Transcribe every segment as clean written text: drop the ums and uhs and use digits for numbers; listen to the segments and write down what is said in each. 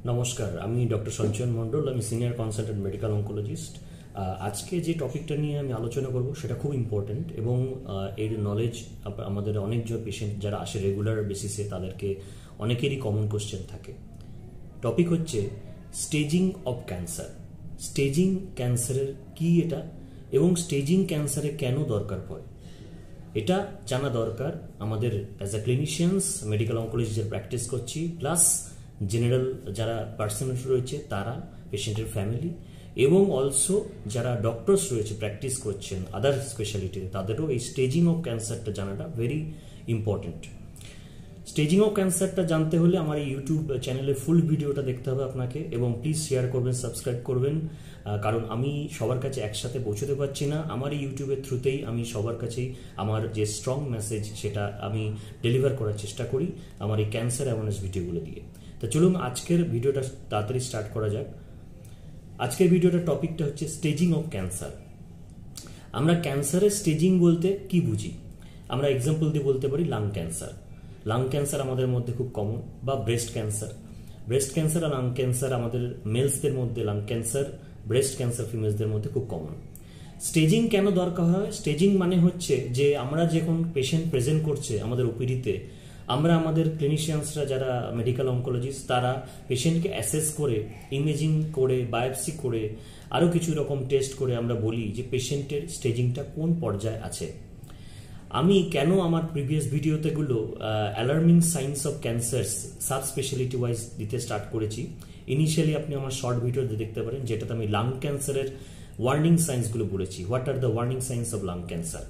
নমস্কার, আমি ডক্টর সঞ্চয়ন মণ্ডল। আমি সিনিয়র কনসালটেন্ট মেডিকেল অঙ্কোলজিস্ট। আজকে যে টপিকটা নিয়ে আমি আলোচনা করব সেটা খুব ইম্পর্টেন্ট এবং এর নলেজ আমাদের অনেকজন পেশেন্ট যারা আসে রেগুলার বেসিসে তাদেরকে অনেকেরই কমন কোশ্চেন থাকে। টপিক হচ্ছে স্টেজিং অফ ক্যান্সার। স্টেজিং ক্যান্সারের কি এটা এবং স্টেজিং ক্যান্সারে কেন দরকার পড়ে এটা জানা দরকার আমাদের as a clinicians, medical oncologist practice করছি, প্লাস জেনারেল যারা পার্সোনাল রয়েছে তারা, পেশেন্টের ফ্যামিলি এবং অলসো যারা ডক্টরস রয়েছে প্র্যাকটিস করছেন আদার স্পেশালিটিতে, তাদেরও এই স্টেজিং অফ ক্যান্সারটা জানাটা ভেরি ইম্পর্টেন্ট। স্টেজিং অফ ক্যান্সারটা জানতে হলে আমার এই ইউটিউব চ্যানেলে ফুল ভিডিওটা দেখতে হবে আপনাকে, এবং প্লিজ শেয়ার করবেন, সাবস্ক্রাইব করবেন, কারণ আমি সবার কাছে একসাথে পৌঁছতে পারছি না। আমার এই ইউটিউবের থ্রুতেই আমি সবার কাছেই আমার যে স্ট্রং মেসেজ সেটা আমি ডেলিভার করার চেষ্টা করি আমার এই ক্যান্সার অ্যাওয়ারনেস ভিডিওগুলো দিয়ে। তো চলুন আজকের ভিডিওটা তাড়াতাড়ি স্টার্ট করা যাক। আজকের ভিডিওটার টপিকটা হচ্ছে স্টেজিং অফ ক্যান্সার। আমরা ক্যান্সারের স্টেজিং বলতে কি বুঝি? আমরা এক্সাম্পল দিয়ে বলতে পারি লাং ক্যান্সার। লাং ক্যান্সার আমাদের মধ্যে খুব কমন, বা ব্রেস্ট ক্যান্সার। ব্রেস্ট ক্যান্সার আর লাং ক্যান্সার আমাদের মেলসদের মধ্যে, লাং ক্যান্সার, ব্রেস্ট ক্যান্সার ফিমেলসদের মধ্যে খুব কমন। স্টেজিং কেন দরকার হয়? স্টেজিং মানে হচ্ছে যে আমরা যখন পেশেন্ট প্রেজেন্ট করছে আমাদের ওপিডিতে, আমরা আমাদের ক্লিনিশিয়ানসরা যারা মেডিকেল অঙ্কোলজিস্ট তারা পেশেন্টকে অ্যাসেস করে, ইমেজিং করে, বায়োপসি করে, আরও কিছু রকম টেস্ট করে আমরা বলি যে পেশেন্টের স্টেজিংটা কোন পর্যায়ে আছে। আমি কেন আমার প্রিভিয়াস ভিডিওতেগুলো alarming signs of cancers sub speciality wise দিতে স্টার্ট করেছি। ইনিশিয়ালি আপনি আমার শর্ট ভিডিওতে দেখতে পারেন, যেটাতে আমি লাং ক্যান্সারের ওয়ার্নিং সাইন্সগুলো বলেছি, what are the warning signs of lung cancer,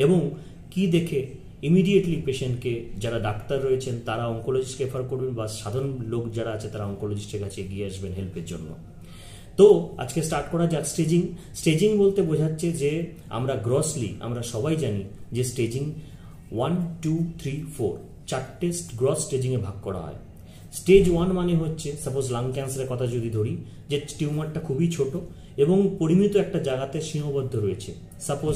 এবং কি দেখে ইমিডিয়েটলি পেশেন্টকে, যারা ডাক্তার রয়েছেন তারা অঙ্কোলজিস্টকে রেফার করবেন, বা সাধারণ লোক যারা আছে তারা অঙ্কোলজিস্টের কাছে এগিয়ে আসবেন হেল্পের জন্য। তো আজকে স্টার্ট করা যাক স্টেজিং। স্টেজিং বলতে বোঝাচ্ছে যে আমরা গ্রসলি, আমরা সবাই জানি যে স্টেজিং 1, 2, 3, 4 চারটে গ্রস স্টেজিংয়ে ভাগ করা হয়। স্টেজ 1 মানে হচ্ছে, সাপোজ লাং ক্যান্সারের কথা যদি ধরি, যে টিউমারটা খুবই ছোট এবং পরিমিত একটা জায়গাতে সীমাবদ্ধ রয়েছে। সাপোজ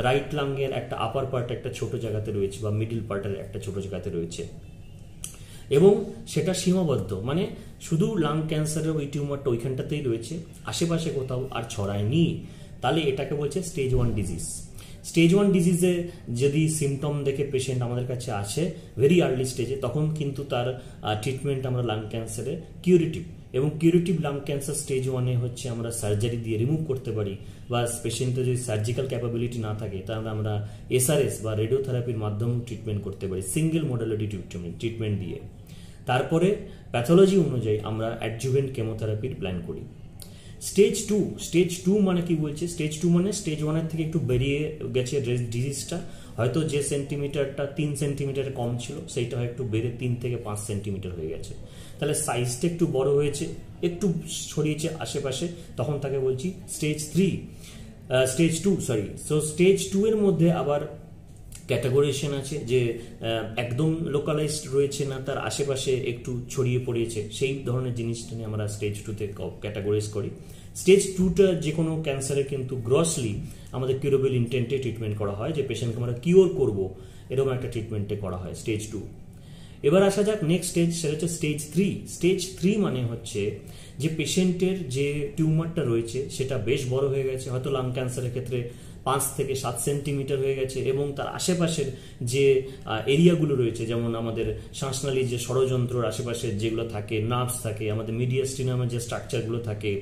রাইট লাংয়ের একটা আপার পার্ট একটা ছোট জায়গাতে রয়েছে, বা মিডিল পার্টের একটা ছোট জায়গাতে রয়েছে, এবং সেটা সীমাবদ্ধ, মানে শুধু লাং ক্যান্সারের ওই টিউমারটা ওইখানটাতেই রয়েছে, আশেপাশে কোথাও আর ছড়ায়নি, তাহলে এটাকে বলছে স্টেজ 1 ডিজিজ। স্টেজ 1 ডিজিজে যদি সিমটম দেখে পেশেন্ট আমাদের কাছে আসে ভেরি আর্লি স্টেজে, তখন কিন্তু তার ট্রিটমেন্ট আমরা লাং ক্যান্সারে কিউরেটিভ, এবং কিউরেটিভ লাং ক্যান্সার স্টেজ 1-এ হচ্ছে আমরা সার্জারি দিয়ে রিমুভ করতে পারি, বা পেশেন্টের যদি সার্জিক্যাল ক্যাপাবিলিটি না থাকে তাহলে আমরা এসআরএস বা রেডিওথেরাপির মাধ্যমেও ট্রিটমেন্ট করতে পারি, সিঙ্গেল মডালিটি ট্রিটমেন্ট দিয়ে। তারপরে প্যাথোলজি অনুযায়ী আমরা অ্যাডজুভেন্ট কেমোথেরাপির প্ল্যান করি। স্টেজ 2, স্টেজ 2 মানে কি বলছে? স্টেজ 2 মানে স্টেজ 1-এর থেকে একটু বেরিয়ে গেছে ডিজিজটা, হয়তো যে সেন্টিমিটারটা 3 সেন্টিমিটার কম ছিল সেইটা একটু বেড়ে 3 থেকে 5 সেন্টিমিটার হয়ে গেছে, তাহলে সাইজটা একটু বড় হয়েছে, একটু ছড়িয়েছে আশেপাশে, তখন তাকে বলছি স্টেজ 2 সরি। সো স্টেজ 2 এর মধ্যে আবার ক্যাটাগোরিজেশন আছে, যে একদম লোকালাইজড রয়েছে না, তার আশেপাশে একটু ছড়িয়ে পড়েছে, সেই ধরনের জিনিসটা নিয়ে আমরা স্টেজ 2-তে ক্যাটাগরাইজ করি। স্টেজ 2টা যে কোনো ক্যান্সারে কিন্তু গ্রসলি আমাদের কিউরেবল ইন্টেন্টে ট্রিটমেন্ট করা হয়, যে পেশেন্টকে আমরা কিওর করব এরকম একটা ট্রিটমেন্টে করা হয় স্টেজ 2। এবার আসা যাক নেক্সট স্টেজ, সেটা হচ্ছে স্টেজ 3। স্টেজ 3 মানে হচ্ছে যে পেশেন্টের যে টিউমারটা রয়েছে সেটা বেশ বড় হয়ে গেছে, হয়তো লাং ক্যান্সারের ক্ষেত্রে 5 থেকে 7 সেন্টিমিটার হয়ে গেছে, এবং তার আশেপাশের যে এরিয়াগুলো রয়েছে, যেমন আমাদের শ্বাসনালীর যে ষড়যন্ত্রর আশেপাশে যেগুলো থাকে, নার্ভস থাকে, আমাদের মিডিয়াস্টিনামের যে স্ট্রাকচারগুলো থাকে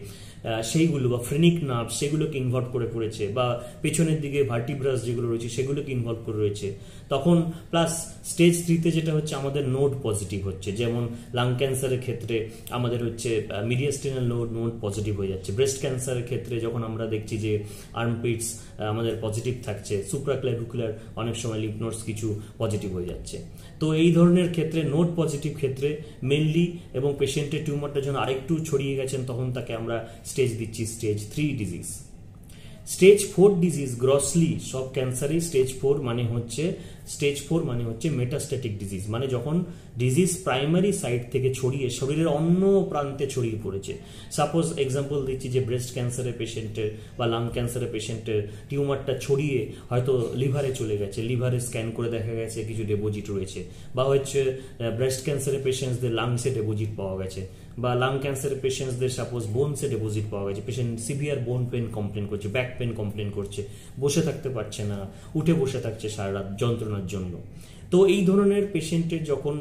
সেইগুলো, বা ফ্রেনিক নার্ভ, সেগুলোকে ইনভলভ করে পড়েছে, বা পেছনের দিকে ভার্টিব্রাস যেগুলো রয়েছে সেগুলোকে ইনভলভ করে রয়েছে, তখন প্লাস স্টেজ 3-তে যেটা হচ্ছে আমাদের নোড পজিটিভ হচ্ছে, যেমন লাং ক্যান্সারের ক্ষেত্রে আমাদের হচ্ছে মিডিয়াস্টিনাল নোড পজিটিভ হয়ে যাচ্ছে। ব্রেস্ট ক্যান্সারের ক্ষেত্রে যখন আমরা দেখছি যে আর্মপিটস আমাদের পজিটিভ থাকছে, সুপ্রাক্লাভিকুলার অনেক সময় লিম্ফ নোডস কিছু পজিটিভ হয়ে যাচ্ছে। তো এই ধরনের ক্ষেত্রে নোড পজিটিভ ক্ষেত্রে মেনলি, এবং পেশেন্টের টিউমারটা যখন আরেকটু ছড়িয়ে গেছেন তখন তাকে আমরা স্টেজ দিচ্ছি stage 3 disease. Stage 4 disease grossly সব ক্যান্সারই স্টেজ 4 মানে হচ্ছে স্টেজ 4 মানে হচ্ছে মেটাস্ট্যাটিক ডিজিজ, মানে যখন ডিজিজ প্রাইমারি সাইট থেকে ছড়িয়ে শরীরের অন্য প্রান্তে ছড়িয়ে পড়েছে। সাপোজ এক্সাম্পল দিচ্ছি যে ব্রেস্ট ক্যান্সারের পেশেন্টের বা লাং ক্যান্সারের পেশেন্টের টিউমারটা ছড়িয়ে হয়তো লিভারে চলে গেছে, লিভারে স্ক্যান করে দেখা গেছে কিছু ডেপোজিট রয়েছে, বা হচ্ছে ব্রেস্ট ক্যান্সারের পেশেন্টসদের লাংসে ডেপোজিট পাওয়া গেছে, বা লাং ক্যান্সারের পেশেন্টসদের সাপোজ বোনসে ডেপোজিট পাওয়া গেছে, পেশেন্ট সিভিয়ার বোন পেন কমপ্লেন করছে, ব্যাক পেন কমপ্লেন করছে, বসে থাকতে পারছে না, উঠে বসে থাকছে সারা রাত যন্ত্রণার জন্য। তো এই ধরনের পেশেন্টের যখন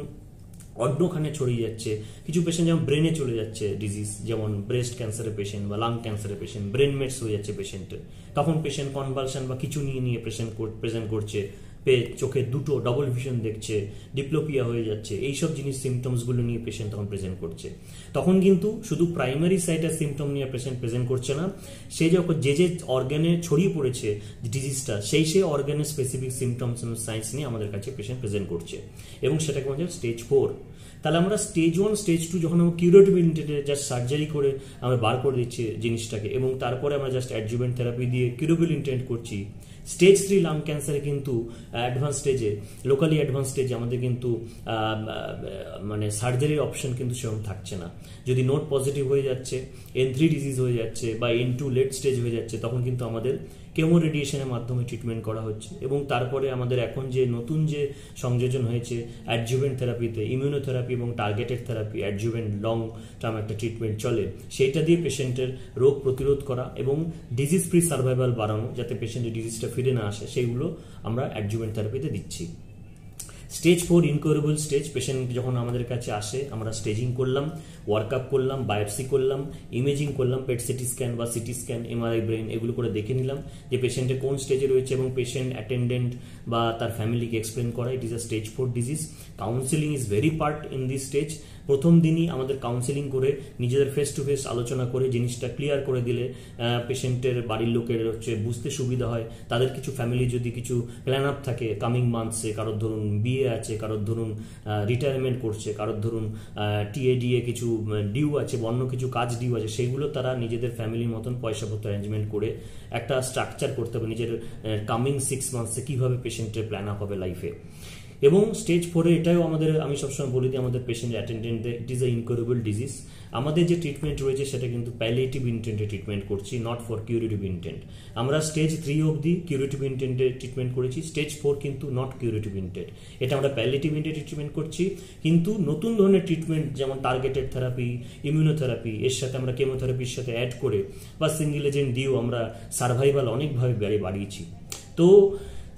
অন্যখানে ছড়িয়ে যাচ্ছে, কিছু পেশেন্ট যেমন ব্রেনে চলে যাচ্ছে ডিজিজ, যেমন ব্রেস্ট ক্যান্সারের পেশেন্ট বা লাং ক্যান্সারের পেশেন্ট, ব্রেন মেটস হয়ে যাচ্ছে পেশেন্টের, তখন পেশেন্ট কনভালশন বা কিছু নিয়ে প্রেজেন্ট করছে, চোখে দুটো ডবল ভিশন দেখছে, ডিপ্লোপিয়া হয়ে যাচ্ছে, এইসব জিনিস সিমটমসগুলো নিয়ে পেশেন্ট তখন প্রেজেন্ট করছে। তখন কিন্তু শুধু প্রাইমারি সাইটের সিমটম নিয়ে পেশেন্ট প্রেজেন্ট করছে না, সে যখন যে অর্গানে ছড়িয়ে পড়েছে ডিজিজটা, সেই অর্গানের স্পেসিফিক সিমটমস এবং সাইন্স নিয়ে আমাদের কাছে পেশেন্ট প্রেজেন্ট করছে, এবং সেটাকে বলা যায় স্টেজ 4। তাহলে আমরা স্টেজ 1 স্টেজ 2 যখন আমরা কিউরেটিভ ইন্টেন্টে জাস্ট সার্জারি করে আমরা বার করে দিচ্ছি জিনিসটাকে, এবং তারপরে আমরা জাস্ট অ্যাডজুভেন্ট থেরাপি দিয়ে কিউরেবল ইন্টেন্ট করছি। স্টেজ 3 লাং ক্যান্সারে কিন্তু অ্যাডভান্স স্টেজে, লোকালি অ্যাডভান্স স্টেজে আমাদের কিন্তু মানে সার্জারির অপশন কিন্তু সেরকম থাকছে না। যদি নোট পজিটিভ হয়ে যাচ্ছে, N3 ডিজিজ হয়ে যাচ্ছে বা N2 লেট স্টেজ হয়ে যাচ্ছে, তখন কিন্তু আমাদের কেমো রেডিয়েশনের মাধ্যমে ট্রিটমেন্ট করা হচ্ছে। এবং তারপরে আমাদের এখন যে নতুন যে সংযোজন হয়েছে অ্যাডজুভেন্ট থেরাপিতে, ইমিউনোথেরাপি এবং targeted therapy, adjuvant long term একটা ট্রিটমেন্ট চলে, সেইটা দিয়ে পেশেন্টের রোগ প্রতিরোধ করা এবং ডিজিজ ফ্রি সার্ভাইভাল বাড়ানো, যাতে পেশেন্টের ডিজিজটা ফিরে না আসে, সেইগুলো আমরা অ্যাডজুভেন্ট থেরাপিতে দিচ্ছি। স্টেজ 4 ইনকিউরেবল স্টেজ, পেশেন্ট যখন আমাদের কাছে আসে আমরা স্টেজিং করলাম, ওয়ার্কআপ করলাম, বায়োপসি করলাম, ইমেজিং করলাম, পেট সিটি স্ক্যান বা সিটি স্ক্যান, এমআরআই ব্রেন, এগুলো করে দেখে নিলাম যে পেশেন্টের কোন স্টেজে রয়েছে, এবং পেশেন্ট অ্যাটেন্ডেন্ট বা তার ফ্যামিলিকে এক্সপ্লেন করা ইট is a stage 4 disease. Counselling is very part in this stage. প্রথম দিনই আমাদের কাউন্সিলিং করে নিজেদের ফেস টু ফেস আলোচনা করে জিনিসটা ক্লিয়ার করে দিলে পেশেন্টের বাড়ির লোকের হচ্ছে বুঝতে সুবিধা হয়। তাদের কিছু ফ্যামিলি যদি কিছু প্ল্যান আপ থাকে কামিং মান্থসে, কারোর ধরুন বিয়ে আছে, কারোর ধরুন রিটায়ারমেন্ট করছে, কারোর ধরুন টিএডিএ কিছু ডিউ আছে, অন্য কিছু কাজ ডিউ আছে, সেইগুলো তারা নিজেদের ফ্যামিলির মতন পয়সাপত্র অ্যারেঞ্জমেন্ট করে একটা স্ট্রাকচার করতে হবে নিজের কামিং 6 মান্থসে কীভাবে পেশেন্টের প্ল্যান আপ হবে লাইফে। এবং স্টেজ 4 এটাও আমাদের, আমি সবসময় বলি দিই আমাদের পেশেন্ট অ্যাটেন্ডেন্টদের, it is a incurable disease. আমাদের যে ট্রিটমেন্ট রয়েছে সেটা কিন্তু প্যালিয়েটিভ ইন্টেন্টে ট্রিটমেন্ট করছি, নট ফর কিউরেটিভ ইন্টেন্ট। আমরা স্টেজ 3 অবধি কিউরেটিভ ইন্টেন্টে ট্রিটমেন্ট করেছি, স্টেজ 4 কিন্তু নট কিউরেটিভ ইন্টেন্ট, এটা আমরা প্যালিয়েটিভ ইন্টেন্টে ট্রিটমেন্ট করছি। কিন্তু নতুন ধরনের ট্রিটমেন্ট যেমন টার্গেটেড থেরাপি, ইমিউনোথেরাপি, এর সাথে আমরা কেমোথেরাপির সাথে অ্যাড করে বা সিঙ্গেল এজেন্ট দিয়েও আমরা সার্ভাইভাল অনেকভাবে বাড়িয়েছি। তো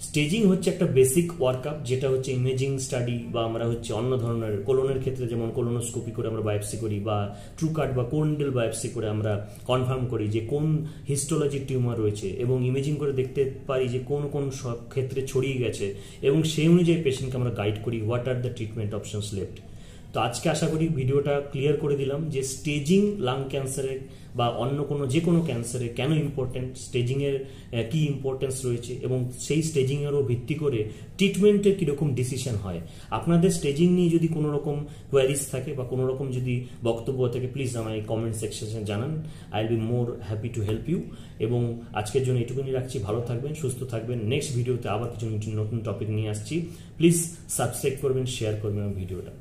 স্টেজিং হচ্ছে একটা বেসিক ওয়ার্কআপ, যেটা হচ্ছে ইমেজিং স্টাডি বা আমরা হচ্ছে অন্য ধরনের কোলনের ক্ষেত্রে যেমন কোলোনোস্কোপি করে আমরা বায়োপসি করি, বা ট্রুকাট বা কোন্ডেল বায়োপসি করে আমরা কনফার্ম করি যে কোন হিস্টোলজি টিউমার রয়েছে, এবং ইমেজিং করে দেখতে পারি যে কোন কোন সব ক্ষেত্রে ছড়িয়ে গেছে, এবং সেই অনুযায়ী পেশেন্টকে আমরা গাইড করি what are the treatment options left. তো আজকে আশা করি ভিডিওটা ক্লিয়ার করে দিলাম যে স্টেজিং লাং ক্যান্সারে বা অন্য যে কোনো ক্যান্সারে কেন ইম্পর্টেন্ট, স্টেজিংয়ের কি ইম্পর্টেন্স রয়েছে, এবং সেই স্টেজিংয়েরও ভিত্তি করে ট্রিটমেন্টের কীরকম ডিসিশন হয়। আপনাদের স্টেজিং নিয়ে যদি কোনো রকম কোয়ারিজ থাকে বা কোনো রকম যদি বক্তব্য থাকে, প্লিজ আমায় কমেন্ট সেকশনে জানান, I will be more happy to help you. এবং আজকের জন্য এটুকুনি রাখছি, ভালো থাকবেন, সুস্থ থাকবেন। নেক্সট ভিডিওতে আবার কিছু নতুন টপিক নিয়ে আসছি। প্লিজ সাবস্ক্রাইব করবেন, শেয়ার করবেন ভিডিওটা।